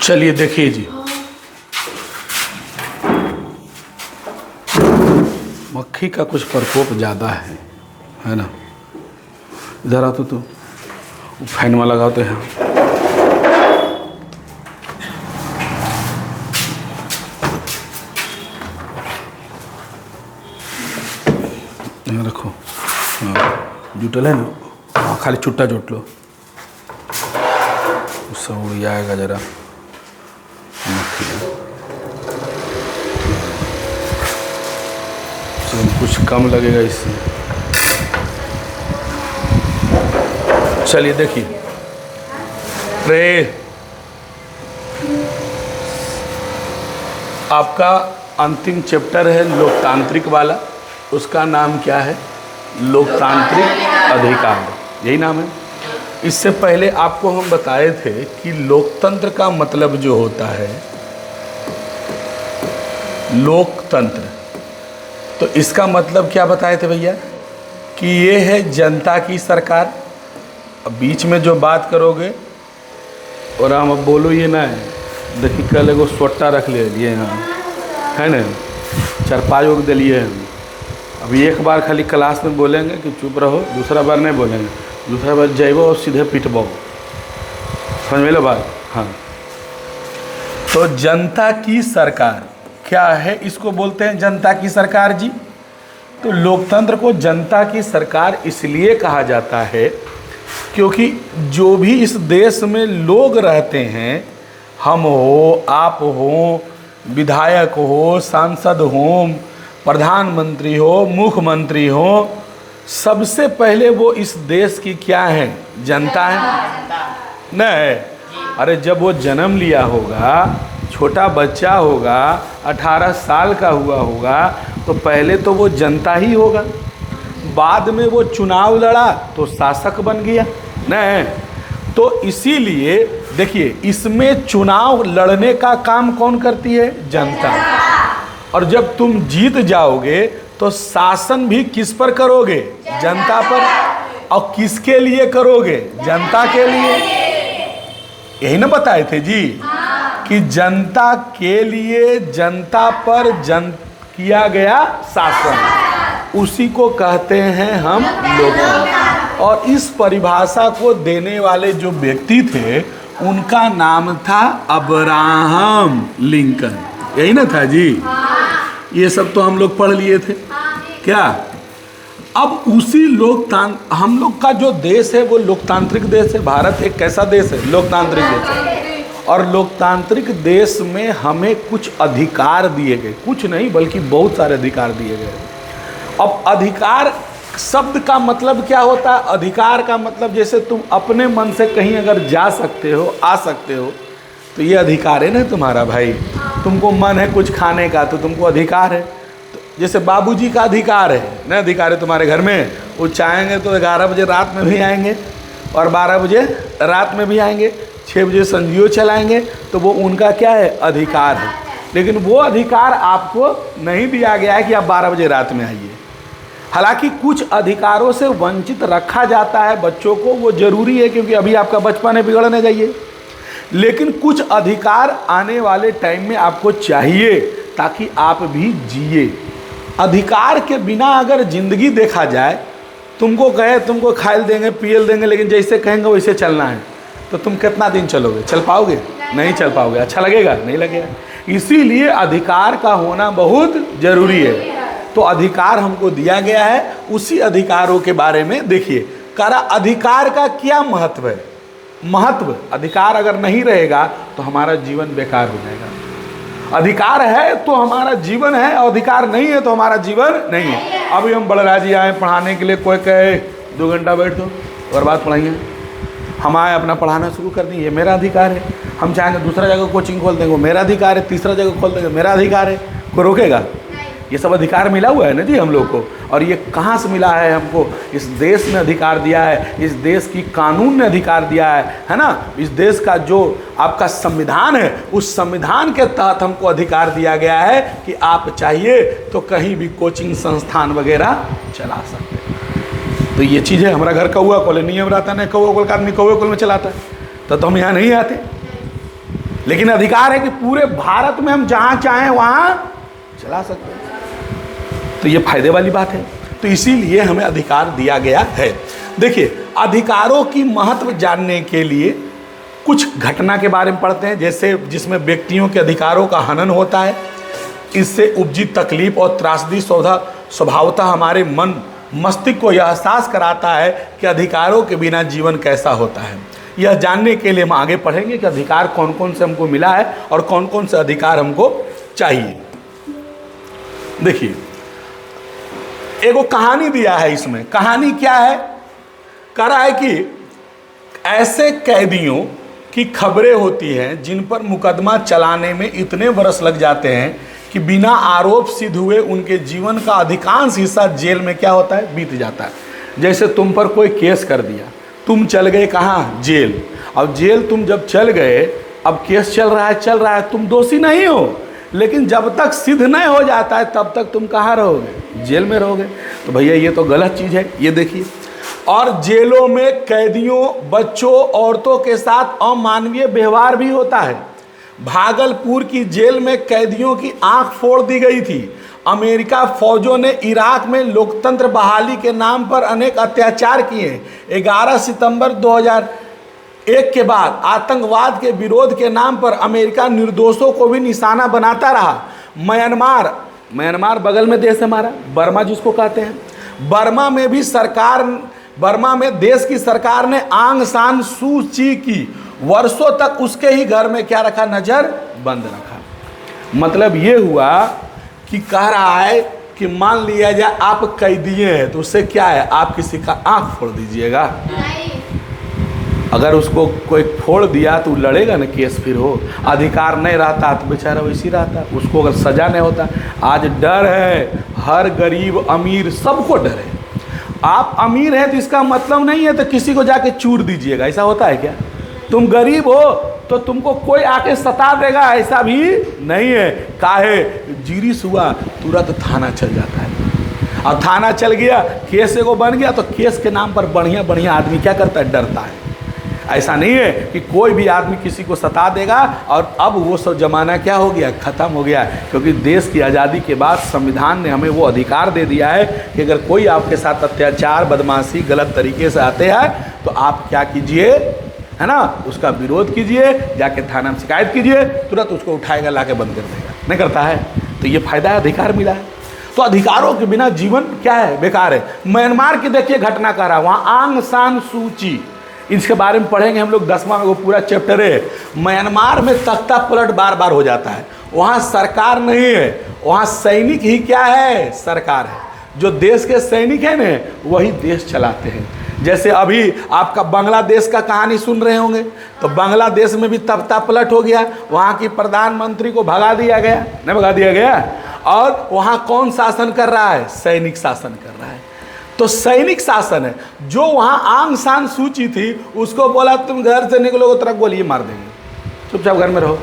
चलिए देखिए जी, मक्खी का कुछ प्रकोप ज़्यादा है ना। इधर आ तो फैन में लगाते हैं। यहाँ रखो, हाँ जुटल है ना, हाँ खाली छुट्टा जुट लो, सब उड़ जाएगा जरा कुछ कम लगेगा इससे। चलिए देखिए, आपका अंतिम चैप्टर है लोकतांत्रिक वाला, उसका नाम क्या है? लोकतांत्रिक अधिकार, यही नाम है। इससे पहले आपको हम बताए थे कि लोकतंत्र का मतलब जो होता है, लोकतंत्र, तो इसका मतलब क्या बताए थे भैया कि ये है जनता की सरकार। अब बीच में जो बात करोगे और हम अब बोलो ये ना है, देखिए कल एगो सोट्टा रख ले लिए यहाँ है ना, 4-5 लोग दिलिए हैं। अभी एक बार खाली क्लास में बोलेंगे कि चुप रहो, दूसरा बार नहीं बोलेंगे, दूसरा बार जाइबो और सीधे पिटबो, समझ में लो बात। हाँ, तो जनता की सरकार क्या है, इसको बोलते हैं जनता की सरकार जी। तो लोकतंत्र को जनता की सरकार इसलिए कहा जाता है क्योंकि जो भी इस देश में लोग रहते हैं, हम हो, आप हो, विधायक हो, सांसद हो, प्रधानमंत्री हो, मुख्यमंत्री हो, सबसे पहले वो इस देश की क्या है? जनता है नहीं। अरे जब वो जन्म लिया होगा, छोटा बच्चा होगा, 18 साल का हुआ होगा, तो पहले तो वो जनता ही होगा। बाद में वो चुनाव लड़ा तो शासक बन गया नहीं। तो इसीलिए देखिए, इसमें चुनाव लड़ने का काम कौन करती है? जनता। और जब तुम जीत जाओगे तो शासन भी किस पर करोगे? जनता पर। और किसके लिए करोगे? जनता के लिए। यही ना बताए थे जी कि जनता के लिए, जनता पर किया गया शासन, उसी को कहते हैं हम लोकतंत्र। और इस परिभाषा को देने वाले जो व्यक्ति थे, उनका नाम था अब्राहम लिंकन। यही ना था जी? ये सब तो हम लोग पढ़ लिए थे क्या? अब उसी हम लोग का जो देश है वो लोकतांत्रिक देश है। भारत एक कैसा देश है? लोकतांत्रिक देश है। और लोकतांत्रिक देश में हमें कुछ अधिकार दिए गए, कुछ नहीं बल्कि बहुत सारे अधिकार दिए गए। अब अधिकार शब्द का मतलब क्या होता है? अधिकार का मतलब जैसे तुम अपने मन से कहीं अगर जा सकते हो, आ सकते हो, तो ये अधिकार है ना तुम्हारा भाई। तुमको मन है कुछ खाने का तो तुमको अधिकार है। तो जैसे बाबूजी का अधिकार है ना, अधिकार है तुम्हारे घर में, वो चाहेंगे तो 11 बजे रात में भी आएंगे और 12 बजे रात में भी आएंगे, 6 बजे संजियो चलाएंगे, तो वो उनका क्या है? अधिकार है। लेकिन वो अधिकार आपको नहीं दिया गया है कि आप 12 बजे रात में आइए। हालांकि कुछ अधिकारों से वंचित रखा जाता है बच्चों को, वो जरूरी है क्योंकि अभी आपका बचपन है, बिगड़ने जाइए। लेकिन कुछ अधिकार आने वाले टाइम में आपको चाहिए ताकि आप भी जिए। अधिकार के बिना अगर जिंदगी देखा जाए, तुमको कहे तुमको खाइल देंगे, पियल देंगे, लेकिन जैसे कहेंगे वैसे चलना है, तो तुम कितना दिन चलोगे? चल पाओगे? नहीं चल पाओगे। अच्छा लगेगा? नहीं लगेगा। इसीलिए अधिकार का होना बहुत जरूरी है। तो अधिकार हमको दिया गया है, उसी अधिकारों के बारे में देखिए। करा अधिकार का क्या महत्व है? महत्व, अधिकार अगर नहीं रहेगा तो हमारा जीवन बेकार हो जाएगा। अधिकार है तो हमारा जीवन है, और अधिकार नहीं है तो हमारा जीवन नहीं है। अभी हम बलराजी आए पढ़ाने के लिए, कोई कहे 2 घंटा बैठ दो और बात पढ़ाइए, हम आए अपना पढ़ाना शुरू कर दें, ये मेरा अधिकार है। हम चाहेंगे दूसरा जगह कोचिंग खोल देंगे, वो मेरा अधिकार है। तीसरा जगह खोल देंगे, मेरा अधिकार है। कोई रोकेगा? ये सब अधिकार मिला हुआ है ना जी हम लोग को। और ये कहाँ से मिला है हमको? इस देश ने अधिकार दिया है, इस देश की कानून ने अधिकार दिया है ना। इस देश का जो आपका संविधान है, उस संविधान के तहत हमको अधिकार दिया गया है कि आप चाहिए तो कहीं भी कोचिंग संस्थान वगैरह चला सकते हैं। तो ये चीज़ है। हमारा घर कौआ कॉल नियम रहता है ना, कौआ कॉल का आदमी कौए कॉल में चलाता है, तो हम यहाँ नहीं आते। लेकिन अधिकार है कि पूरे भारत में हम जहाँ चाहें वहाँ चला सकते हैं। तो ये फायदे वाली बात है। तो इसीलिए हमें अधिकार दिया गया है। देखिए, अधिकारों की महत्व जानने के लिए कुछ घटना के बारे में पढ़ते हैं, जैसे जिसमें व्यक्तियों के अधिकारों का हनन होता है। इससे उपजी तकलीफ और त्रासदी स्वभावतः हमारे मन मस्तिष्क को यह एहसास कराता है कि अधिकारों के बिना जीवन कैसा होता है। यह जानने के लिए हम आगे पढ़ेंगे कि अधिकार कौन कौन से हमको मिला है और कौन कौन से अधिकार हमको चाहिए। देखिए, एगो कहानी दिया है इसमें। कहानी क्या है? कह रहा है कि ऐसे कैदियों की खबरें होती हैं जिन पर मुकदमा चलाने में इतने बरस लग जाते हैं कि बिना आरोप सिद्ध हुए उनके जीवन का अधिकांश हिस्सा जेल में क्या होता है? बीत जाता है। जैसे तुम पर कोई केस कर दिया, तुम चल गए कहाँ? जेल। अब जेल तुम जब चल गए, अब केस चल रहा है, तुम दोषी नहीं हो, लेकिन जब तक सिद्ध नहीं हो जाता है तब तक तुम कहाँ रहोगे? जेल में रहोगे। तो भैया ये तो गलत चीज़ है। ये देखिए, और जेलों में कैदियों, बच्चों, औरतों के साथ अमानवीय व्यवहार भी होता है। भागलपुर की जेल में कैदियों की आंख फोड़ दी गई थी। अमेरिका फौजों ने इराक में लोकतंत्र बहाली के नाम पर अनेक अत्याचार किए। 11 सितंबर 2001 के बाद आतंकवाद के विरोध के नाम पर अमेरिका निर्दोषों को भी निशाना बनाता रहा। म्यांमार बगल में देश है हमारा, बर्मा जिसको कहते हैं। बर्मा में देश की सरकार ने आंग सान सू ची की वर्षों तक उसके ही घर में क्या रखा? नजर बंद रखा। मतलब ये हुआ कि कह रहा है कि मान लिया जाए आप कैदिए हैं, तो उससे क्या है? आप किसी का आंख फोड़ दीजिएगा। अगर उसको कोई फोड़ दिया तो लड़ेगा ना केस, फिर हो। अधिकार नहीं रहता तो बेचारा वैसी रहता, उसको अगर सजा नहीं होता। आज डर है, हर गरीब अमीर सबको डर है। आप अमीर हैं तो इसका मतलब नहीं है तो किसी को जाके चूर दीजिएगा, ऐसा होता है क्या? तुम गरीब हो तो तुमको कोई आके सता देगा, ऐसा भी नहीं है। काहे? जीरिस हुआ तुरंत थाना चल जाता है। अब थाना चल गया, केस एगो बन गया, तो केस के नाम पर बढ़िया बढ़िया आदमी क्या करता है? डरता है। ऐसा नहीं है कि कोई भी आदमी किसी को सता देगा। और अब वो सब जमाना क्या हो गया? ख़त्म हो गया। क्योंकि देश की आज़ादी के बाद संविधान ने हमें वो अधिकार दे दिया है कि अगर कोई आपके साथ अत्याचार, बदमाशी, गलत तरीके से आते हैं तो आप क्या कीजिए, है ना, उसका विरोध कीजिए, जाके थाना में शिकायत कीजिए, तुरंत उसको उठाएगा, लाके बंद कर देगा। नहीं करता है तो ये फायदा है, अधिकार मिला है। तो अधिकारों के बिना जीवन क्या है? बेकार है। म्यांमार की देखिए घटना कर रहा है, वहाँ आंग सान सू ची, इसके बारे में पढ़ेंगे हम लोग। 10वां में वो पूरा चैप्टर है। म्यांमार में तख्ता पलट बार बार हो जाता है। वहाँ सरकार नहीं है, वहाँ सैनिक ही क्या है? सरकार है। जो देश के सैनिक हैं ना, वही देश चलाते हैं। जैसे अभी आपका बांग्लादेश का कहानी सुन रहे होंगे, तो बांग्लादेश में भी तख्ता पलट हो गया। वहाँ की प्रधानमंत्री को भगा दिया गया, नहीं भगा दिया गया। और वहाँ कौन शासन कर रहा है? सैनिक शासन कर रहा है। तो सैनिक शासन है। जो वहाँ आंग सान सू ची थी, उसको बोला तुम घर से निकलोगे तो गोली मार देंगे, चुपचाप घर में रहो।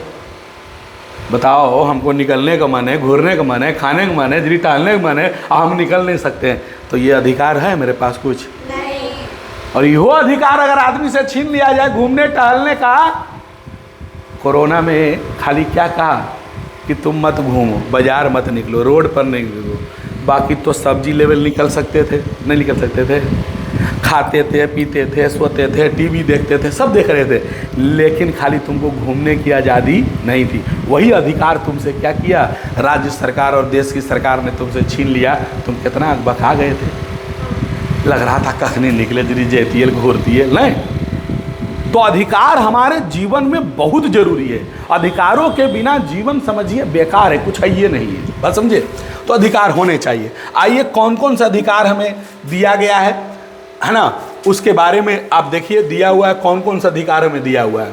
बताओ, हमको निकलने का मन है, घूरने का मन है, खाने का मन है, जरी टहलने का मन है, हम निकल नहीं सकते हैं। तो ये अधिकार है मेरे पास कुछ नहीं। और यो अधिकार अगर आदमी से छीन लिया जाए घूमने टहलने का, कोरोना में खाली क्या कहा कि तुम मत घूमो, बाजार मत निकलो, रोड पर नहीं निकलो। बाकी तो सब्जी लेवल निकल सकते थे, नहीं निकल सकते थे। खाते थे, पीते थे, सोते थे, टीवी देखते थे, सब देख रहे थे, लेकिन खाली तुमको घूमने की आज़ादी नहीं थी। वही अधिकार तुमसे क्या किया? राज्य सरकार और देश की सरकार ने तुमसे छीन लिया। तुम कितना बका गए थे, लग रहा था कख नहीं निकले, जरी जेतियल घूरतियल नहीं। तो अधिकार हमारे जीवन में बहुत जरूरी है। अधिकारों के बिना जीवन समझिए बेकार है, कुछ है ये नहीं है, बात समझे? तो अधिकार होने चाहिए। आइए कौन कौन सा अधिकार हमें दिया गया है ना, उसके बारे में आप देखिए। दिया हुआ है कौन कौन सा अधिकार हमें दिया हुआ है।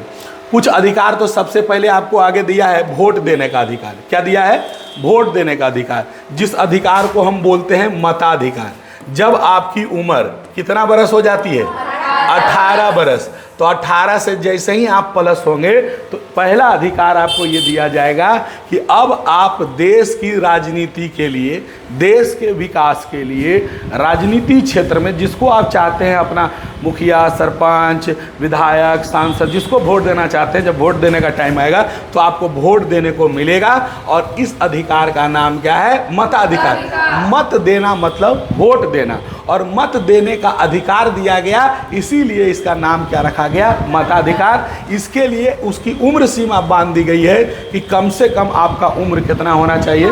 कुछ अधिकार तो सबसे पहले आपको आगे दिया है वोट देने का अधिकार। क्या दिया है? वोट देने का अधिकार, जिस अधिकार को हम बोलते हैं मताधिकार। जब आपकी उम्र कितना बरस हो जाती है? 18 बरस, तो 18 से जैसे ही आप प्लस होंगे तो पहला अधिकार आपको ये दिया जाएगा कि अब आप देश की राजनीति के लिए, देश के विकास के लिए, राजनीति क्षेत्र में जिसको आप चाहते हैं अपना मुखिया, सरपंच, विधायक, सांसद, जिसको वोट देना चाहते हैं, जब वोट देने का टाइम आएगा तो आपको वोट देने को मिलेगा। और इस अधिकार का नाम क्या है? मताधिकार। मत देना मतलब वोट देना, और मत देने का अधिकार दिया गया, इसीलिए इसका नाम क्या रखा गया? मताधिकार। इसके लिए उसकी उम्र सीमा बांध दी गई है कि कम से कम आपका उम्र कितना होना चाहिए?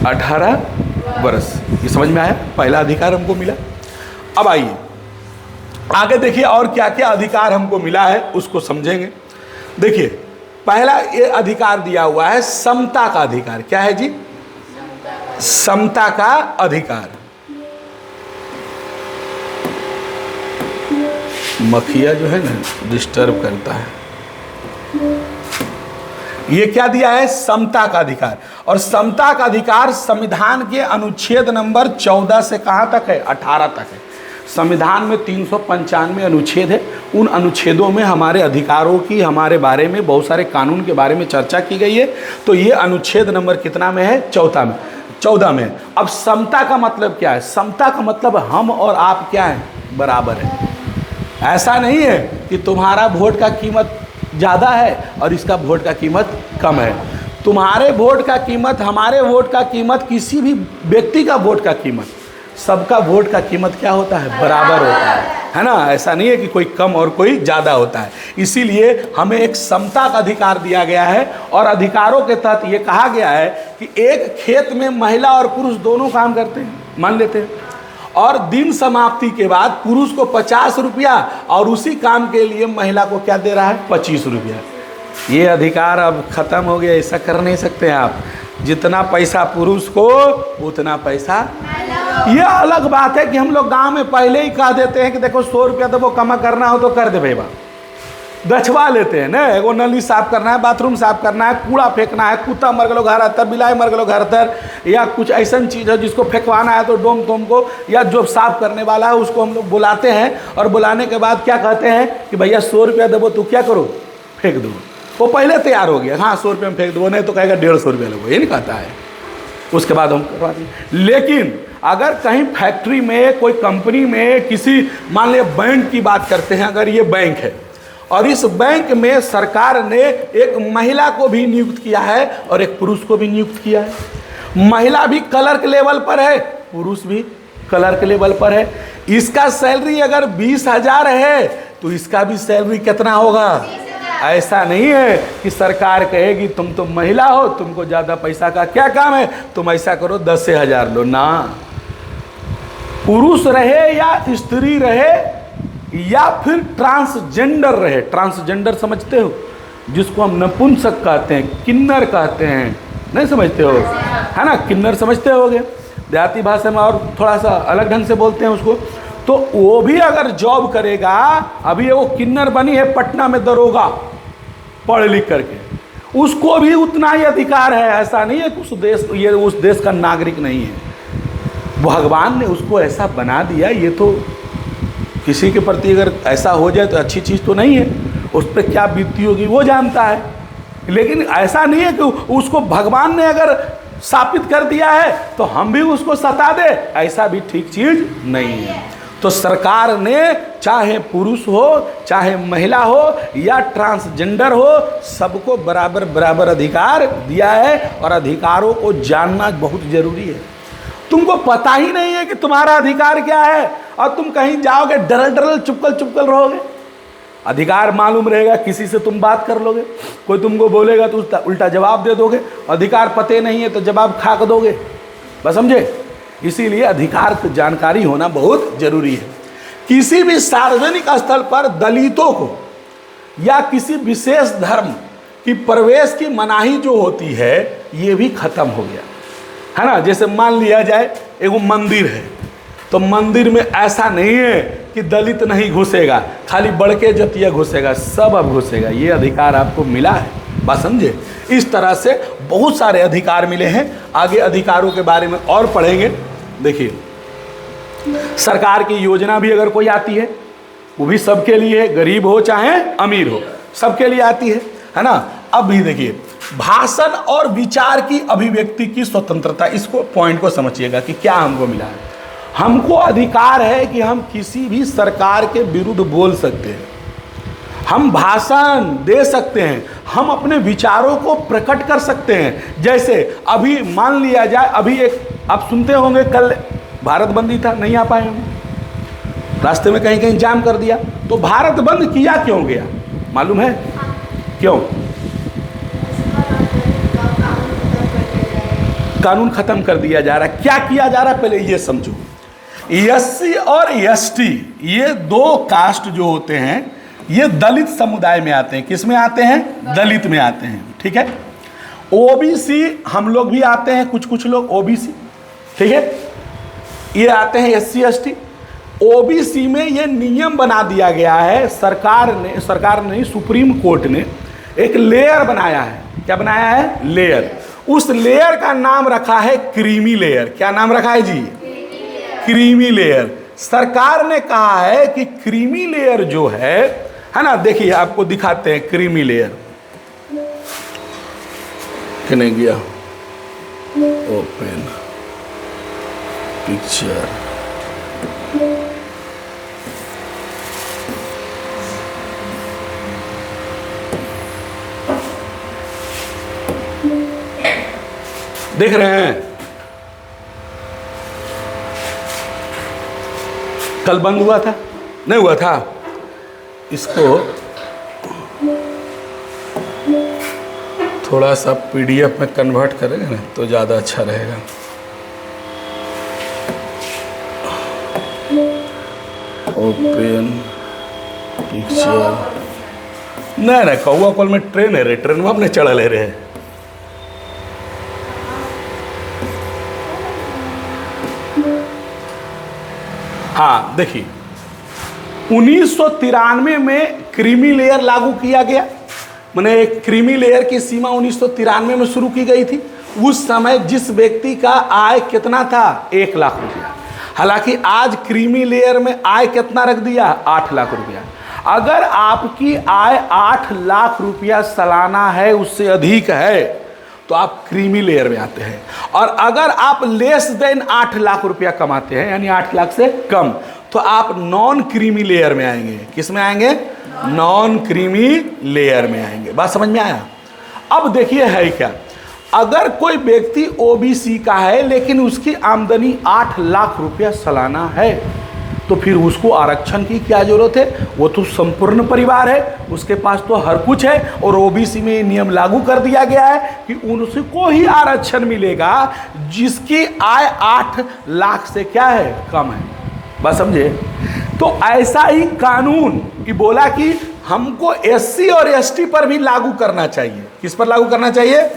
18 वर्ष। ये समझ में आया? पहला अधिकार हमको मिला। अब आइए आगे देखिए और क्या क्या अधिकार हमको मिला है उसको समझेंगे। देखिए पहला ये अधिकार दिया हुआ है समता का अधिकार। क्या है जी? समता का अधिकार। मक्खिया जो है ना डिस्टर्ब करता है। ये क्या दिया है? समता का अधिकार। और समता का अधिकार संविधान के अनुच्छेद नंबर 14 से कहाँ तक है? 18 तक है। संविधान में 395 अनुच्छेद है। उन अनुच्छेदों में हमारे अधिकारों की, हमारे बारे में, बहुत सारे कानून के बारे में चर्चा की गई है। तो ये अनुच्छेद नंबर कितना में है? 14 में। अब समता का मतलब क्या है? समता का मतलब हम और आप क्या है? बराबर है। ऐसा नहीं है कि तुम्हारा वोट का कीमत ज़्यादा है और इसका वोट का कीमत कम है। तुम्हारे वोट का कीमत, हमारे वोट का कीमत, किसी भी व्यक्ति का वोट का कीमत, सबका वोट का कीमत क्या होता है? बराबर होता है ना? ऐसा नहीं है कि कोई कम और कोई ज़्यादा होता है। इसीलिए हमें एक समता का अधिकार दिया गया है। और अधिकारों के तहत ये कहा गया है कि एक खेत में महिला और पुरुष दोनों काम करते हैं, मान लेते हैं, और दिन समाप्ति के बाद पुरुष को 50 रुपया और उसी काम के लिए महिला को क्या दे रहा है? 25 रुपया। ये अधिकार अब ख़त्म हो गया। ऐसा कर नहीं सकते आप। जितना पैसा पुरुष को उतना पैसा। ये अलग बात है कि हम लोग गांव में पहले ही कह देते हैं कि देखो 100 रुपया तो वो कमा करना हो तो कर दे भैया, दछवा लेते हैं ना। एगो नली साफ करना है, बाथरूम साफ करना है, कूड़ा फेंकना है, कुत्ता मर गलो घर अतर, बिलाई मर गलो घर अतर, या कुछ ऐसा चीज़ है जिसको फेंकवाना है तो डोम तोम को, या जो साफ करने वाला है उसको हम लोग बुलाते हैं। और बुलाने के बाद क्या कहते हैं कि भैया 100 रुपया देवो, तू क्या करो? फेंक दो। वो पहले तैयार हो गया, हाँ 100 रुपये में फेंक दो, नहीं तो कहेगा 150 रुपया लगो, ये नहीं कहता है। उसके बाद हम करवा दें। लेकिन अगर कहीं फैक्ट्री में, कोई कंपनी में, किसी, मान लिया बैंक की बात करते हैं, अगर ये बैंक है और इस बैंक में सरकार ने एक महिला को भी नियुक्त किया है और एक पुरुष को भी नियुक्त किया है। महिला भी क्लर्क लेवल पर है, पुरुष भी क्लर्क लेवल पर है। इसका सैलरी अगर 20,000 है तो इसका भी सैलरी कितना होगा? ऐसा नहीं है कि सरकार कहेगी तुम तो महिला हो, तुमको ज़्यादा पैसा का क्या काम है, तुम ऐसा करो 10,000 लो ना। पुरुष रहे या स्त्री रहे या फिर ट्रांसजेंडर रहे। ट्रांसजेंडर समझते हो? जिसको हम नपुंसक कहते हैं, किन्नर कहते हैं, नहीं समझते हो? है ना? किन्नर समझते होगे, देहाती भाषा में और थोड़ा सा अलग ढंग से बोलते हैं उसको। तो वो भी अगर जॉब करेगा, अभी वो किन्नर बनी है पटना में दरोगा, पढ़ लिख करके, उसको भी उतना ही अधिकार है। ऐसा नहीं है कि उस देश का नागरिक नहीं है। भगवान ने उसको ऐसा बना दिया। ये तो किसी के प्रति अगर ऐसा हो जाए तो अच्छी चीज़ तो नहीं है। उस पर क्या बीती होगी वो जानता है। लेकिन ऐसा नहीं है कि उसको भगवान ने अगर स्थापित कर दिया है तो हम भी उसको सता दे, ऐसा भी ठीक चीज़ नहीं है। तो सरकार ने चाहे पुरुष हो, चाहे महिला हो या ट्रांसजेंडर हो, सबको बराबर बराबर अधिकार दिया है। और अधिकारों को जानना बहुत ज़रूरी है। तुमको पता ही नहीं है कि तुम्हारा अधिकार क्या है और तुम कहीं जाओगे डरल डरल चुपकल रहोगे। अधिकार मालूम रहेगा, किसी से तुम बात कर लोगे, कोई तुमको बोलेगा तो उल्टा जवाब दे दोगे। अधिकार पते नहीं है तो जवाब खाक दोगे। बस समझे? इसीलिए अधिकार की जानकारी होना बहुत जरूरी है। किसी भी सार्वजनिक स्थल पर दलितों को या किसी विशेष धर्म की प्रवेश की मनाही जो होती है, ये भी खत्म हो गया है ना। जैसे मान लिया जाए एगो मंदिर है, तो मंदिर में ऐसा नहीं है कि दलित नहीं घुसेगा, खाली बड़के जतिया घुसेगा, सब अब घुसेगा। ये अधिकार आपको मिला है, बात समझे? इस तरह से बहुत सारे अधिकार मिले हैं। आगे अधिकारों के बारे में और पढ़ेंगे। देखिए, सरकार की योजना भी अगर कोई आती है वो भी सबके लिए है, गरीब हो चाहे अमीर हो, सबके लिए आती है ना। अब भी देखिए, भाषण और विचार की अभिव्यक्ति की स्वतंत्रता, इसको पॉइंट को समझिएगा कि क्या हमको मिला है। हमको अधिकार है कि हम किसी भी सरकार के विरुद्ध बोल सकते हैं, हम भाषण दे सकते हैं, हम अपने विचारों को प्रकट कर सकते हैं। जैसे अभी मान लिया जाए, अभी एक आप सुनते होंगे कल भारत बंदी था, नहीं आ पाए होंगे, रास्ते में कहीं कहीं जाम कर दिया। तो भारत बंद किया क्यों गया मालूम है? क्यों? कानून खत्म कर दिया जा रहा है। क्या किया जा रहा है पहले ये समझो। एससी और एसटी ये दो कास्ट जो होते हैं, ये दलित समुदाय में आते हैं। किस में आते हैं? दलित में आते हैं, ठीक है। ओबीसी हम लोग भी आते हैं, कुछ लोग ओबीसी, ठीक है, ये आते हैं एससी एसटी। ओबीसी में ये नियम बना दिया गया है, सरकार ने सुप्रीम कोर्ट ने एक लेयर बनाया है। क्या बनाया है? लेयर। उस लेयर का नाम रखा है क्रीमी लेयर। क्या नाम रखा है जी? Creamy layer. सरकार ने कहा है कि क्रीमी लेयर जो है ना, देखिए आपको दिखाते हैं क्रीमी लेयर। कहने गया ओपन पिक्चर, देख रहे हैं? कल बंद हुआ था? नहीं हुआ था। इसको थोड़ा सा पीडीएफ में कन्वर्ट करेंगे ना तो ज़्यादा अच्छा रहेगा। ओपन पिक्चर, नहीं कौआ कॉल में ट्रेन है रे, ट्रेन में अपने चढ़ा ले रहे हैं। हाँ देखिए, 1993 में क्रीमी लेयर लागू किया गया। मैंने क्रीमी लेयर की सीमा 1993 में शुरू की गई थी। उस समय जिस व्यक्ति का आय कितना था? 1 लाख रुपया। हालांकि आज क्रीमी लेयर में आय कितना रख दिया? 8 लाख रुपया। अगर आपकी आय 8 लाख रुपया सालाना है, उससे अधिक है, तो आप क्रीमी लेयर में आते हैं। और अगर आप लेस देन 8 लाख रुपया कमाते हैं, यानी 8 लाख से कम, तो आप नॉन क्रीमी लेयर में आएंगे। किस में आएंगे? नॉन क्रीमी लेयर में आएंगे। बात समझ में आया? अब देखिए है क्या, अगर कोई व्यक्ति ओबीसी का है लेकिन उसकी आमदनी 8 लाख रुपया सालाना है, तो फिर उसको आरक्षण की क्या जरूरत है? वो तो संपूर्ण परिवार है, उसके पास तो हर कुछ है। और ओबीसी में नियम लागू कर दिया गया है कि उनको ही आरक्षण मिलेगा जिसकी आय 8 लाख से क्या है? कम है। बस समझे? तो ऐसा ही कानून कि बोला कि हमको एससी और एसटी पर भी लागू करना चाहिए। किस पर लागू करना चाहिए?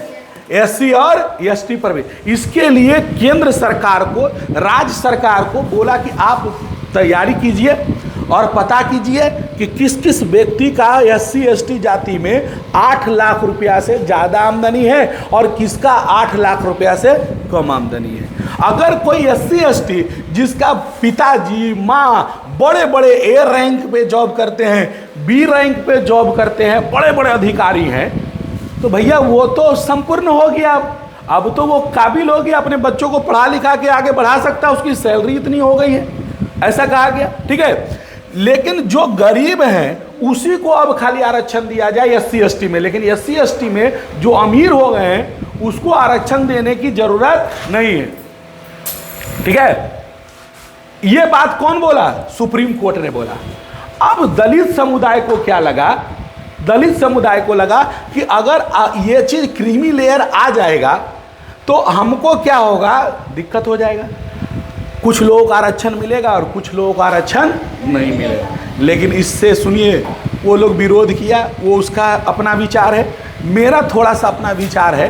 एससी और एसटी पर भी। इसके लिए केंद्र सरकार को, राज्य सरकार को बोला कि आप तैयारी कीजिए और पता कीजिए कि किस किस व्यक्ति का एससी एसटी जाति में 8 लाख रुपया से ज़्यादा आमदनी है और किसका 8 लाख रुपया से कम आमदनी है। अगर कोई एससी एसटी जिसका पिताजी माँ बड़े बड़े ए रैंक पे जॉब करते हैं, बी रैंक पे जॉब करते हैं, बड़े बड़े अधिकारी हैं, तो भैया वो तो संपूर्ण हो गया। अब तो वो काबिल हो गया, अपने बच्चों को पढ़ा लिखा के आगे बढ़ा सकता है, उसकी सैलरी इतनी हो गई है, ऐसा कहा गया, ठीक है। लेकिन जो गरीब हैं उसी को अब खाली आरक्षण दिया जाए एससी एसटी में, लेकिन एससी एसटी में जो अमीर हो गए हैं उसको आरक्षण देने की जरूरत नहीं है, ठीक है। ये बात कौन बोला? सुप्रीम कोर्ट ने बोला। अब दलित समुदाय को क्या लगा? दलित समुदाय को लगा कि अगर ये चीज क्रीमी लेयर आ जाएगा तो हमको क्या होगा? दिक्कत हो जाएगा। कुछ लोगों को आरक्षण मिलेगा और कुछ लोगों को आरक्षण नहीं मिलेगा। लेकिन इससे सुनिए, वो लोग विरोध किया, वो उसका अपना विचार है, मेरा थोड़ा सा अपना विचार है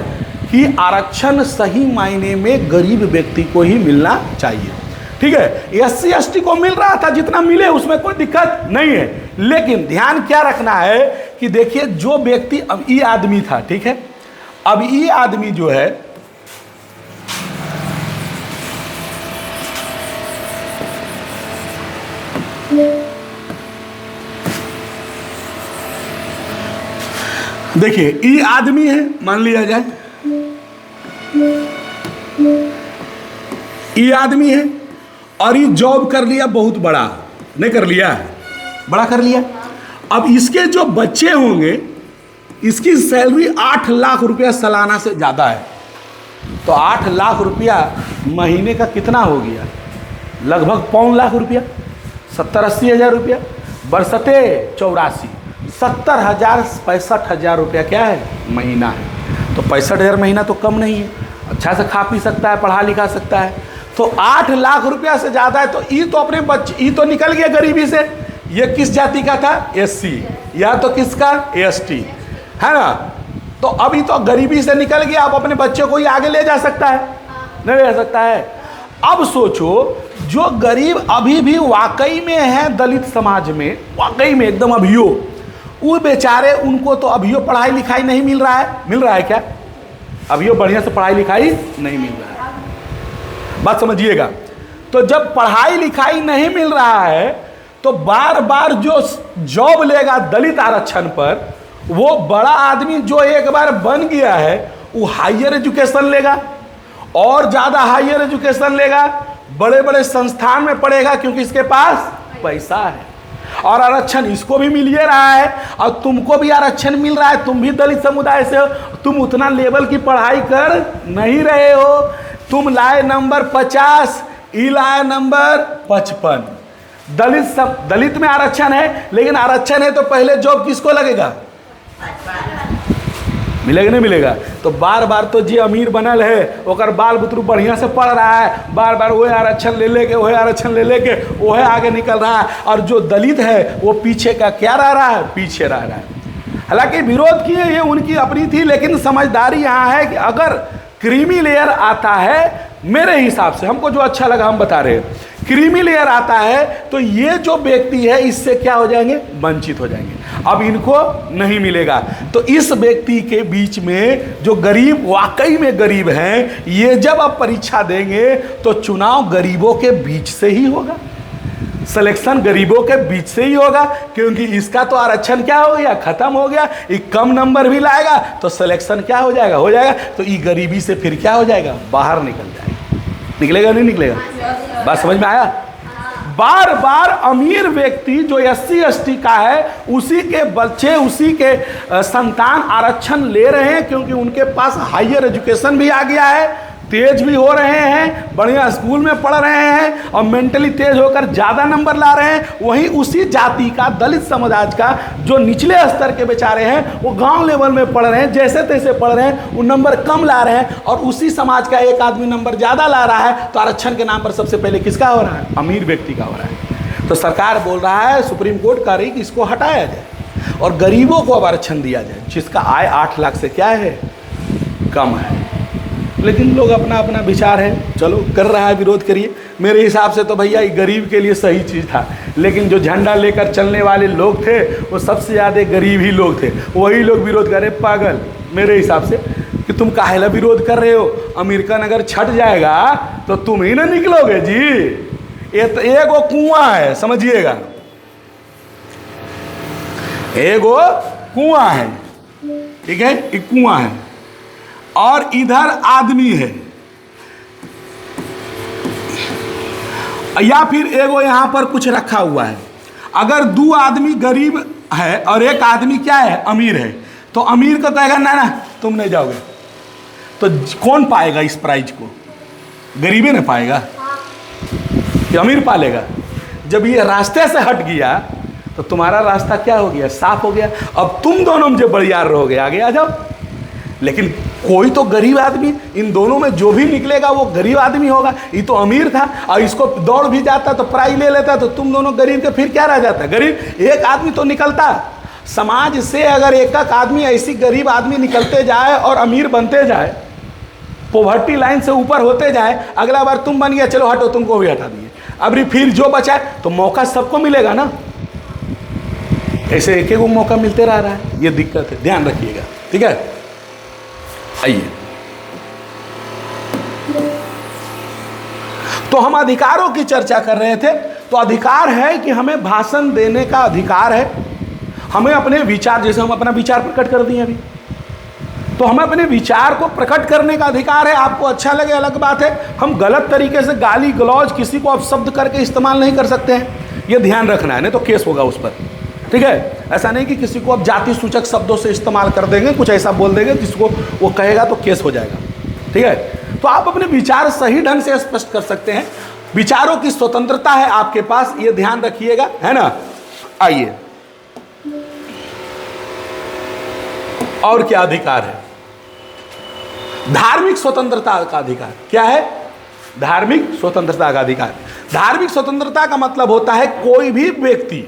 कि आरक्षण सही मायने में गरीब व्यक्ति को ही मिलना चाहिए, ठीक है। एससी एसटी को मिल रहा था, जितना मिले उसमें कोई दिक्कत नहीं है। लेकिन ध्यान क्या रखना है कि देखिए, जो व्यक्ति अब ये आदमी था, ठीक है, अब ये आदमी जो है देखिए ई आदमी है, मान लिया जाए ई आदमी है और ये जॉब कर लिया बहुत बड़ा, नहीं कर लिया, बड़ा कर लिया। अब इसके जो बच्चे होंगे, इसकी सैलरी 8 लाख रुपया सालाना से ज़्यादा है, तो 8 लाख रुपया महीने का कितना हो गया? लगभग 5 लाख रुपया, 70-80 हज़ार रुपया, बरसते 84, 70,000 65,000 रुपया क्या है? महीना है। तो 65,000 महीना तो कम नहीं है, अच्छा से खा पी सकता है, पढ़ा लिखा सकता है। तो 8 लाख रुपया से ज़्यादा है। तो ये तो अपने बच्चे, ये तो निकल गया गरीबी से। ये किस जाति का था? SC, या तो किसका? ST, है ना। तो अभी तो गरीबी से निकल गया, अब अपने बच्चों को ही आगे ले जा सकता है? नहीं ले जा सकता है। अब सोचो, जो गरीब अभी भी वाकई में है दलित समाज में, वाकई में एकदम अभियो, वो बेचारे, उनको तो अभियो पढ़ाई लिखाई नहीं मिल रहा है। मिल रहा है क्या? अभियो बढ़िया से पढ़ाई लिखाई नहीं मिल रहा है, बात समझिएगा। तो जब पढ़ाई लिखाई नहीं मिल रहा है तो बार बार जो जॉब लेगा दलित आरक्षण पर, वो बड़ा आदमी जो एक बार बन गया है वो हायर एजुकेशन लेगा और ज़्यादा हायर एजुकेशन लेगा, बड़े बड़े संस्थान में पढ़ेगा, क्योंकि इसके पास पैसा है। और आरक्षण इसको भी मिल ही रहा है और तुमको भी आरक्षण मिल रहा है। तुम भी दलित समुदाय से हो, तुम उतना लेवल की पढ़ाई कर नहीं रहे हो। तुम लाए नंबर 50, ई लाए नंबर 55। दलित में आरक्षण है, लेकिन आरक्षण है तो पहले जॉब किसको लगेगा? मिलेगा नहीं मिलेगा? तो बार बार तो जी अमीर बनल है, ओकर बाल बुतरू बढ़िया से पढ़ रहा है, बार बार वही आरक्षण ले लेके वही आरक्षण ले लेके वही आगे निकल रहा है, और जो दलित है वो पीछे का क्या रह रहा है? पीछे रह रहा है। हालांकि विरोध किए ये उनकी अपनी थी, लेकिन समझदारी यहाँ है कि अगर क्रीमी लेयर आता है, मेरे हिसाब से हमको जो अच्छा लगा हम बता रहे हैं, क्रीमी लेयर आता है तो ये जो व्यक्ति है इससे क्या हो जाएंगे? वंचित हो जाएंगे, अब इनको नहीं मिलेगा। तो इस व्यक्ति के बीच में जो गरीब वाकई में गरीब हैं, ये जब अब परीक्षा देंगे तो चुनाव गरीबों के बीच से ही होगा, सिलेक्शन गरीबों के बीच से ही होगा, क्योंकि इसका तो आरक्षण क्या हो गया? खत्म हो गया। ये कम नंबर भी लाएगा तो सिलेक्शन क्या हो जाएगा? हो जाएगा। तो ये गरीबी से फिर क्या हो जाएगा? बाहर निकल जाएगा। निकलेगा नहीं निकलेगा? बात समझ में आया? बार बार अमीर व्यक्ति जो SC ST का है, उसी के बच्चे, उसी के संतान आरक्षण ले रहे हैं, क्योंकि उनके पास हायर एजुकेशन भी आ गया है, तेज भी हो रहे हैं, बढ़िया स्कूल में पढ़ रहे हैं और मेंटली तेज होकर ज़्यादा नंबर ला रहे हैं। वहीं उसी जाति का, दलित समाज का जो निचले स्तर के बेचारे हैं, वो गांव लेवल में पढ़ रहे हैं, जैसे तैसे पढ़ रहे हैं, वो नंबर कम ला रहे हैं, और उसी समाज का एक आदमी नंबर ज़्यादा ला रहा है। तो आरक्षण के नाम पर सबसे पहले किसका हो रहा है? अमीर व्यक्ति का हो रहा है। तो सरकार बोल रहा है, सुप्रीम कोर्ट कह रही कि इसको हटाया जाए और गरीबों को अब आरक्षण दिया जाए, जिसका आय 8 लाख से क्या है? कम है। लेकिन लोग अपना अपना विचार है, चलो कर रहा है, विरोध करिए। मेरे हिसाब से तो भैया ये गरीब के लिए सही चीज़ था, लेकिन जो झंडा लेकर चलने वाले लोग थे वो सबसे ज़्यादा गरीब ही लोग थे, वही लोग विरोध कर रहे। पागल मेरे हिसाब से कि तुम काहेला विरोध कर रहे हो? अमेरिकन अगर छट जाएगा तो तुम ही ना निकलोगे जी। ये तो एगो कुआं है, समझिएगा, एगो कुआं है, ठीक है, एक कुआं है और इधर आदमी है, या फिर एगो यहां पर कुछ रखा हुआ है। अगर 2 आदमी गरीब है और एक आदमी क्या है? अमीर है, तो अमीर को कहेगा ना ना तुम नहीं जाओगे, तो कौन पाएगा इस प्राइज को? गरीबे ना पाएगा कि अमीर पालेगा? जब ये रास्ते से हट गया तो तुम्हारा रास्ता क्या हो गया? साफ हो गया। अब तुम दोनों में जो बड़ियार रहोगे, आगे आ जाओ। लेकिन कोई तो गरीब आदमी, इन दोनों में जो भी निकलेगा वो गरीब आदमी होगा। ये तो अमीर था और इसको दौड़ भी जाता तो प्राइज ले लेता, तो तुम दोनों गरीब के फिर क्या रह जाता? गरीब एक आदमी तो निकलता। समाज से अगर एक आदमी ऐसी गरीब आदमी निकलते जाए और अमीर बनते जाए, पॉवर्टी लाइन से ऊपर होते जाए, अगला बार तुम बन गया, चलो हटो तुमको भी हटा दिए, अब फिर जो बचा तो मौका सबको मिलेगा ना। ऐसे एक एक मौका मिलते रह रहा है, ये दिक्कत है, ध्यान रखिएगा, ठीक है। आइए, तो हम अधिकारों की चर्चा कर रहे थे। तो अधिकार है कि हमें भाषण देने का अधिकार है हमें अपने विचार, जैसे हम अपना विचार प्रकट कर दिए अभी, तो हमें अपने विचार को प्रकट करने का अधिकार है। आपको अच्छा लगे अलग बात है, हम गलत तरीके से गाली गलौज किसी को अपशब्द करके इस्तेमाल नहीं कर सकते हैं, ये ध्यान रखना है, नहीं तो केस होगा उस पर। ठीक है, ऐसा नहीं कि किसी को अब जाति सूचक शब्दों से इस्तेमाल कर देंगे, कुछ ऐसा बोल देंगे जिसको वो कहेगा तो केस हो जाएगा। ठीक है, तो आप अपने विचार सही ढंग से स्पष्ट कर सकते हैं, विचारों की स्वतंत्रता है आपके पास, ये ध्यान रखिएगा, है ना। आइए, और क्या अधिकार है? धार्मिक स्वतंत्रता का अधिकार। क्या है? धार्मिक स्वतंत्रता का अधिकार। धार्मिक स्वतंत्रता का मतलब होता है कोई भी व्यक्ति,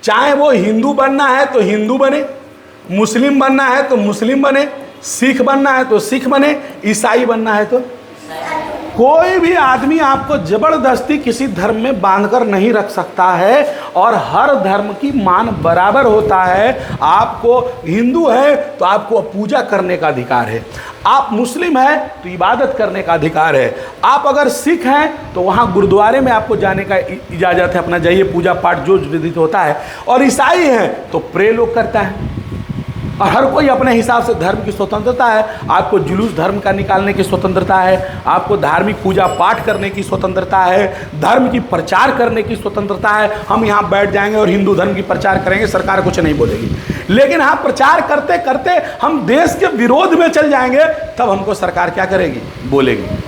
चाहे वो हिंदू बनना है तो हिंदू बने, मुस्लिम बनना है तो मुस्लिम बने, सिख बनना है तो सिख बने, ईसाई बनना है तो, कोई भी आदमी आपको जबरदस्ती किसी धर्म में बांधकर नहीं रख सकता है, और हर धर्म की मान बराबर होता है। आपको हिंदू है तो आपको पूजा करने का अधिकार है, आप मुस्लिम हैं तो इबादत करने का अधिकार है, आप अगर सिख हैं तो वहाँ गुरुद्वारे में आपको जाने का इजाज़त है, अपना जाइए, पूजा पाठ जो विधित होता है, और ईसाई हैं तो प्रे लोग करता है। और हर कोई अपने हिसाब से धर्म की स्वतंत्रता है। आपको जुलूस धर्म का निकालने की स्वतंत्रता है, आपको धार्मिक पूजा पाठ करने की स्वतंत्रता है, धर्म की प्रचार करने की स्वतंत्रता है। हम यहाँ बैठ जाएंगे और हिंदू धर्म की प्रचार करेंगे, सरकार कुछ नहीं बोलेगी, लेकिन हाँ प्रचार करते करते हम देश के विरोध में चल जाएंगे, तब हमको सरकार क्या करेगी? बोलेगी।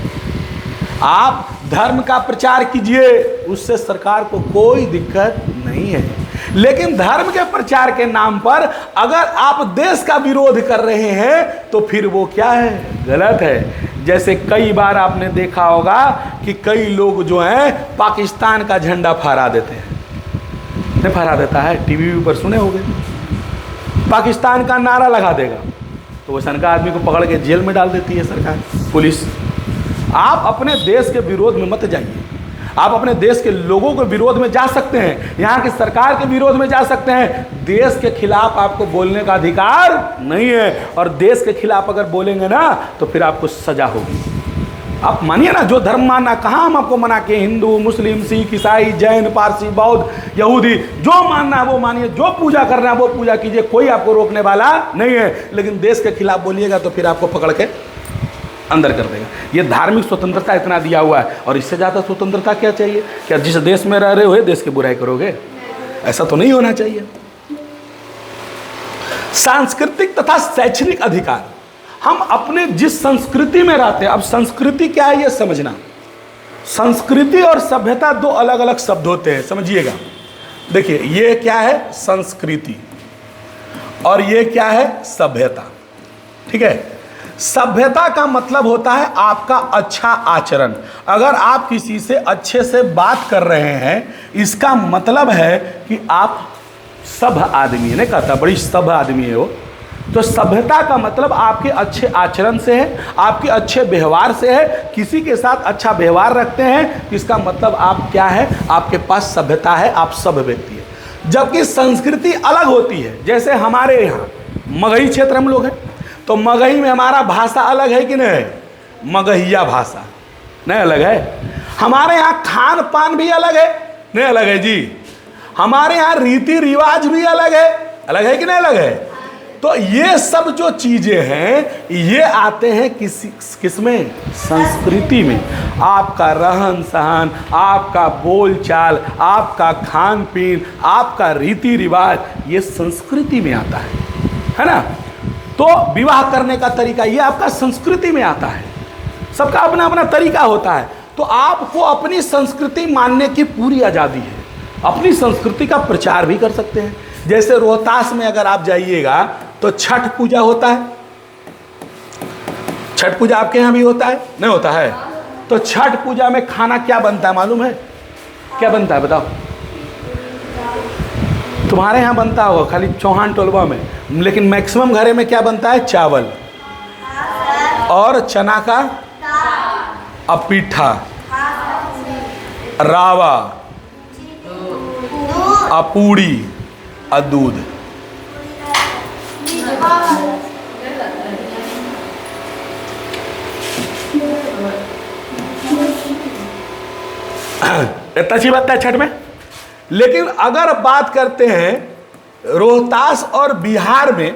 आप धर्म का प्रचार कीजिए, उससे सरकार को कोई दिक्कत नहीं है, लेकिन धर्म के प्रचार के नाम पर अगर आप देश का विरोध कर रहे हैं तो फिर वो क्या है? गलत है। जैसे कई बार आपने देखा होगा कि कई लोग जो हैं पाकिस्तान का झंडा फहरा देते हैं, नहीं फहरा देता है, टीवी पर सुने होंगे, पाकिस्तान का नारा लगा देगा तो वैसा का आदमी को पकड़ के जेल में डाल देती है सरकार, पुलिस। आप अपने देश के विरोध में मत जाइए, आप अपने देश के लोगों के विरोध में जा सकते हैं, यहाँ की सरकार के विरोध में जा सकते हैं, देश के खिलाफ आपको बोलने का अधिकार नहीं है। और देश के खिलाफ अगर बोलेंगे ना तो फिर आपको सजा होगी। आप मानिए ना, जो धर्म मानना, कहाँ हम आपको मना के, हिंदू मुस्लिम सिख ईसाई जैन पारसी बौद्ध यहूदी, जो मानना है वो मानिए, जो पूजा करना है वो पूजा कीजिए, कोई आपको रोकने वाला नहीं है। लेकिन देश के खिलाफ बोलिएगा तो फिर आपको पकड़ के अंदर कर देगा। ये धार्मिक स्वतंत्रता इतना दिया हुआ है, और इससे ज़्यादा स्वतंत्रता क्या चाहिए? क्या जिस देश में रह रहे हो देश की बुराई करोगे? ऐसा तो नहीं होना चाहिए। सांस्कृतिक तथा शैक्षणिक अधिकार, हम अपने जिस संस्कृति में रहते हैं, अब संस्कृति क्या है ये समझना। संस्कृति और सभ्यता दो अलग अलग शब्द होते हैं, समझिएगा। देखिए, ये क्या है? संस्कृति, और ये क्या है? सभ्यता। ठीक है, सभ्यता का मतलब होता है आपका अच्छा आचरण। अगर आप किसी से अच्छे से बात कर रहे हैं, इसका मतलब है कि आप सभ्य आदमी है, नहीं कहता बड़ी सभ्य आदमी है वो। तो सभ्यता का मतलब आपके अच्छे आचरण से है, आपके अच्छे व्यवहार से है, किसी के साथ अच्छा व्यवहार रखते हैं, इसका मतलब आप क्या है? आपके पास सभ्यता है, आप सभ्य व्यक्ति है। जबकि संस्कृति अलग होती है। जैसे हमारे यहाँ मगही क्षेत्र हम लोग हैं, तो मगही में हमारा भाषा अलग है कि नहीं? मगहिया भाषा नहीं अलग है? हमारे यहाँ खान पान भी अलग है, नहीं अलग है जी? हमारे यहाँ रीति रिवाज भी अलग है कि नहीं अलग है? तो ये सब जो चीजें हैं ये आते हैं किस में? संस्कृति में। आपका रहन सहन, आपका बोलचाल, आपका खान पीन, आपका रीति रिवाज, ये संस्कृति में आता है ना। तो विवाह करने का तरीका ये आपका संस्कृति में आता है। सबका अपना अपना तरीका होता है। तो आपको अपनी संस्कृति मानने की पूरी आज़ादी है, अपनी संस्कृति का प्रचार भी कर सकते हैं। जैसे रोहतास में अगर आप जाइएगा तो छठ पूजा होता है। छठ पूजा आपके यहाँ भी होता है? नहीं होता है? तो छठ पूजा में खाना क्या बनता है मालूम है? क्या बनता है बताओ? तुम्हारे यहाँ बनता होगा खाली चौहान टोलवा में, लेकिन मैक्सिमम घरे में क्या बनता है? चावल और चना का पीठा, रावा, पूड़ी और दूध। इतना अच्छी बात है छठ में। लेकिन अगर बात करते हैं रोहतास और बिहार में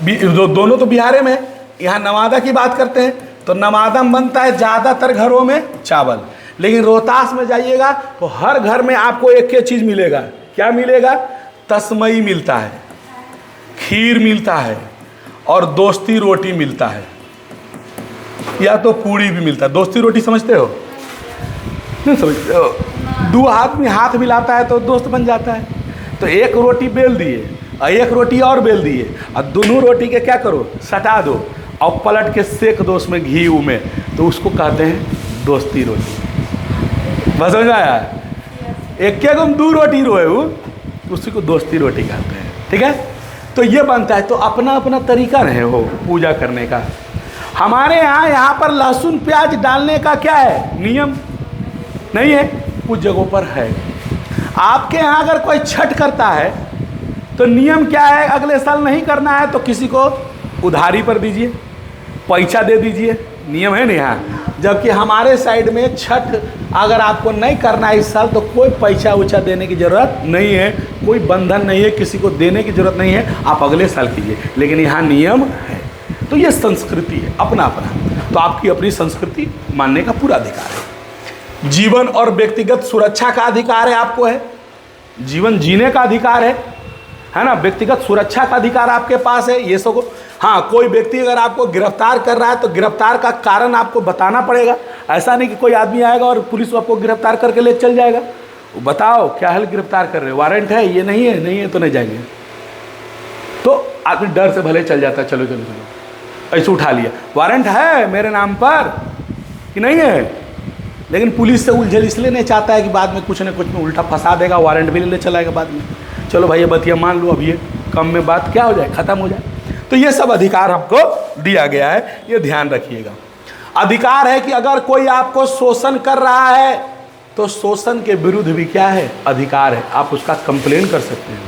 दोनों तो बिहार में है। यहाँ नवादा की बात करते हैं तो नवादा में बनता है ज़्यादातर घरों में चावल, लेकिन रोहतास में जाइएगा तो हर घर में आपको एक ही चीज़ मिलेगा। क्या मिलेगा? तस्मई मिलता है, खीर मिलता है और दोस्ती रोटी मिलता है, या तो पूड़ी भी मिलता है। दोस्ती रोटी समझते हो? नहीं समझते हो? दो आदमी हाथ मिलाता है तो दोस्त बन जाता है। तो एक रोटी बेल दिए और एक रोटी और बेल दिए और दोनों रोटी के क्या करो, सटा दो और पलट के सेक दो उसमें घी में, तो उसको कहते हैं दोस्ती रोटी। बस समझ आया? एक के गुम दो रोटी रोए वो, उसी को दोस्ती रोटी कहते हैं। ठीक है, तो ये बनता है। तो अपना अपना तरीका रहे हो पूजा करने का। हमारे यहाँ पर लहसुन प्याज डालने का क्या है, नियम नहीं है, कुछ जगहों पर है। आपके यहाँ अगर कोई छठ करता है तो नियम क्या है, अगले साल नहीं करना है तो किसी को उधारी पर दीजिए, पैसा दे दीजिए, नियम है ना यहाँ। जबकि हमारे साइड में छठ अगर आपको नहीं करना है इस साल तो कोई पैसा उछा देने की ज़रूरत नहीं है, कोई बंधन नहीं है, किसी को देने की ज़रूरत नहीं है, आप अगले साल कीजिए। लेकिन यहाँ नियम है। तो ये संस्कृति है, अपना अपना। तो आपकी अपनी संस्कृति मानने का पूरा अधिकार है। जीवन और व्यक्तिगत सुरक्षा का अधिकार है, आपको है। जीवन जीने का अधिकार है ना। व्यक्तिगत सुरक्षा का अधिकार आपके पास है। ये सब हाँ, कोई व्यक्ति अगर आपको गिरफ्तार कर रहा है तो गिरफ्तार का कारण आपको बताना पड़ेगा। ऐसा नहीं कि कोई आदमी आएगा और पुलिस आपको गिरफ्तार करके ले चल जाएगा। बताओ क्या हाल गिरफ्तार कर रहे हो, वारंट है, ये नहीं है, नहीं है तो नहीं जाएंगे। तो आदमी डर से भले चल जाता है, चलो चलो चलो, ऐसे उठा लिया, वारंट है मेरे नाम पर कि नहीं है। लेकिन पुलिस से उलझल इसलिए नहीं चाहता है कि बाद में कुछ न कुछ में उल्टा फंसा देगा, वारंट भी ले चलाएगा बाद में। चलो भाई ये बतिया मान लो, अब ये कम में बात क्या हो जाए, ख़त्म हो जाए। तो ये सब अधिकार हमको दिया गया है, ये ध्यान रखिएगा। अधिकार है कि अगर कोई आपको शोषण कर रहा है तो शोषण के विरुद्ध भी क्या है, अधिकार है, आप उसका कंप्लेन कर सकते हैं।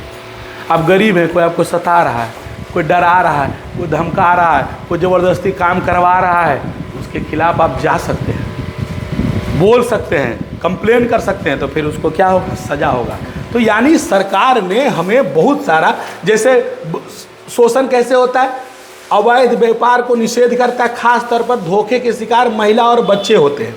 आप गरीब हैं, कोई आपको सता रहा है, कोई डरा रहा है, कोई धमका रहा है, कोई ज़बरदस्ती काम करवा रहा है, उसके खिलाफ आप जा सकते हैं, बोल सकते हैं, कंप्लेन कर सकते हैं। तो फिर उसको क्या होगा, सजा होगा। तो यानी सरकार ने हमें बहुत सारा, जैसे शोषण कैसे होता है, अवैध व्यापार को निषेध करता है, खास तौर पर धोखे के शिकार महिला और बच्चे होते हैं।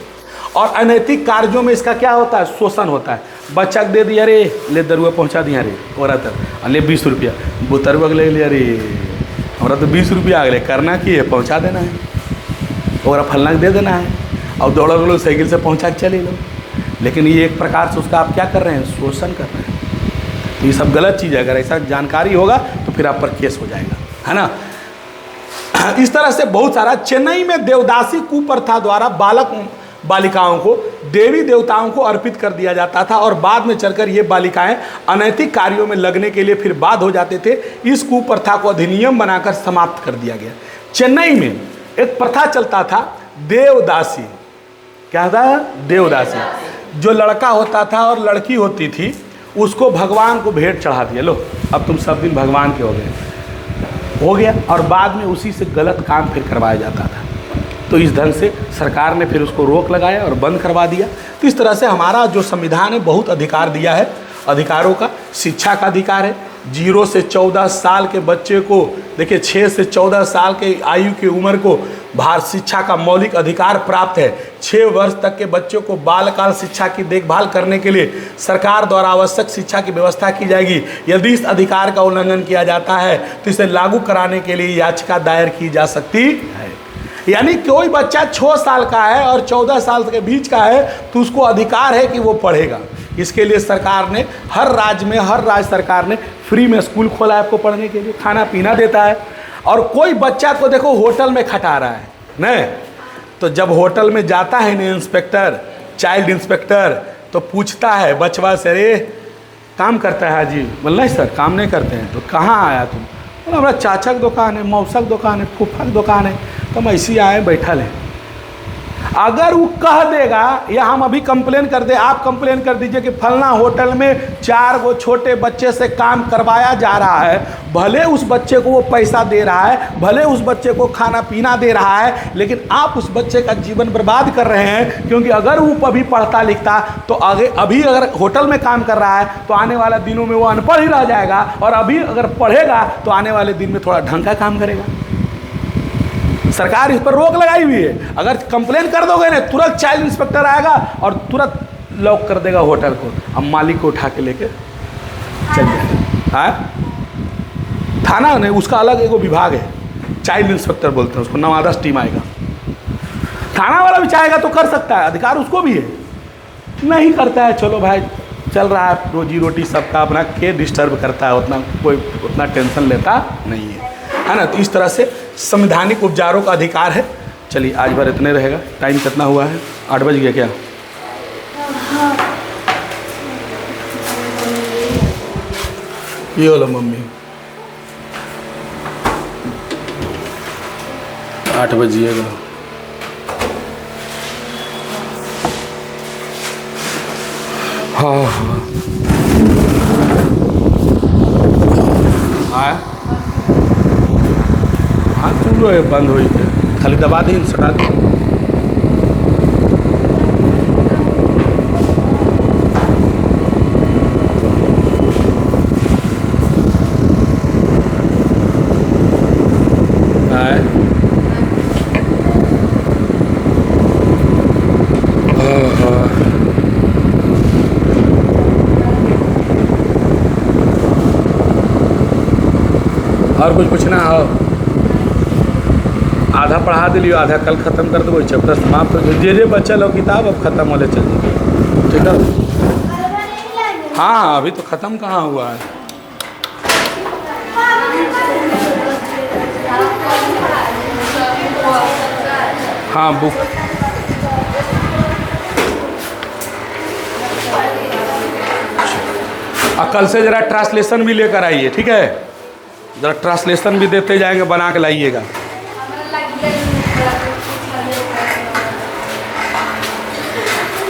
और अनैतिक कार्यों में इसका क्या होता है, शोषण होता है। बच्चा दे दिया, रे ले दरुआ पहुंचा दिया, रे और ले 20 रुपया, बुतरुआ ले लिया, रे हमारा तो 20 रुपया अगले करना कि है, पहुँचा देना है और फलना दे देना है, और दौड़ा लो साइकिल से पहुँचा के चले लो। लेकिन ये एक प्रकार से उसका आप क्या कर रहे हैं, शोषण कर रहे हैं। तो ये सब गलत चीज़ है। अगर ऐसा जानकारी होगा तो फिर आप पर केस हो जाएगा, है ना। इस तरह से बहुत सारा। चेन्नई में देवदासी कुप्रथा द्वारा बालिकाओं को देवी देवताओं को अर्पित कर दिया जाता था और बाद में चलकर ये बालिकाएं अनैतिक कार्यों में लगने के लिए फिर बाद हो जाते थे। इस कुप्रथा को अधिनियम बनाकर समाप्त कर दिया गया। चेन्नई में एक प्रथा चलता था, देवदासी। क्या था, देवदासी। जो लड़का होता था और लड़की होती थी उसको भगवान को भेंट चढ़ा दिया, लो अब तुम सब दिन भगवान के हो गया। और बाद में उसी से गलत काम फिर करवाया जाता था। तो इस ढंग से सरकार ने फिर उसको रोक लगाया और बंद करवा दिया। तो इस तरह से हमारा जो संविधान है बहुत अधिकार दिया है। अधिकारों का शिक्षा का अधिकार है। 0 से 14 साल के बच्चे को, देखिए 6 से 14 साल के आयु की उम्र को भारत शिक्षा का मौलिक अधिकार प्राप्त है। 6 वर्ष तक के बच्चों को बालकाल शिक्षा की देखभाल करने के लिए सरकार द्वारा आवश्यक शिक्षा की व्यवस्था की जाएगी। यदि इस अधिकार का उल्लंघन किया जाता है तो इसे लागू कराने के लिए याचिका दायर की जा सकती है। यानी कोई बच्चा 6 साल का है और 14 साल के बीच का है तो उसको अधिकार है कि वो पढ़ेगा। इसके लिए सरकार ने हर राज्य सरकार ने फ्री में स्कूल खोला है आपको पढ़ने के लिए, खाना पीना देता है। और कोई बच्चा को देखो होटल में खटा रहा है नहीं, तो जब होटल में जाता है ना इंस्पेक्टर, चाइल्ड इंस्पेक्टर, तो पूछता है बचवा से, अरे काम करता है जी? बोल नहीं सर काम नहीं करते हैं। तो कहाँ आया तुम? बोला हमारा चाचा की दुकान है, मौसा की दुकान है, फूफा की दुकान है, तो हम ऐसे ही आए बैठल हैं। अगर वो कह देगा या हम अभी कंप्लेन कर दे, आप कंप्लेन कर दीजिए कि फलना होटल में 4 गो छोटे बच्चे से काम करवाया जा रहा है, भले उस बच्चे को वो पैसा दे रहा है, भले उस बच्चे को खाना पीना दे रहा है, लेकिन आप उस बच्चे का जीवन बर्बाद कर रहे हैं। क्योंकि अगर वो अभी पढ़ता लिखता तो आगे, अभी अगर होटल में काम कर रहा है तो आने वाले दिनों में वो अनपढ़ ही रह जाएगा, और अभी अगर पढ़ेगा तो आने वाले दिन में थोड़ा ढंग का काम करेगा। सरकार इस पर रोक लगाई हुई है। अगर कंप्लेन कर दोगे ना, तुरंत चाइल्ड इंस्पेक्टर आएगा और तुरंत लॉक कर देगा होटल को, अब मालिक को उठा के लेके चल जाएगा। हाँ, थाना नहीं, उसका अलग एगो विभाग है, चाइल्ड इंस्पेक्टर बोलते हैं उसको, नवादा टीम आएगा। थाना वाला भी चाहेगा तो कर सकता है, अधिकार उसको भी है। नहीं करता है, चलो भाई चल रहा है, रोजी रोटी सबका अपना, के डिस्टर्ब करता है, उतना कोई उतना टेंशन लेता नहीं है ना। तो इस तरह से संवैधानिक उपचारों का अधिकार है। चलिए आज भर इतने रहेगा। टाइम कितना हुआ है? 8 बज गया क्या? ये बोलो मम्मी, 8 बजिएगा। हाँ हाँ हाँ, तुम लोग बंद हुई थे, खाली दबा दी, सटा दी। और कुछ पूछना हो? आधा पढ़ा दिलियो, आधा कल ख़त्म कर दो, चैप्टर समाप्त हो जाए। जे बच्चा लो किताब अब ख़त्म होने चल जाए, ठीक है। हाँ अभी तो ख़त्म कहाँ हुआ है। हाँ बुक, कल से ज़रा ट्रांसलेशन भी लेकर आइए, ठीक है। ज़रा ट्रांसलेशन भी देते जाएंगे, बना के लाइएगा।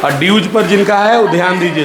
और ड्यूज पर जिनका है वो ध्यान दीजिए।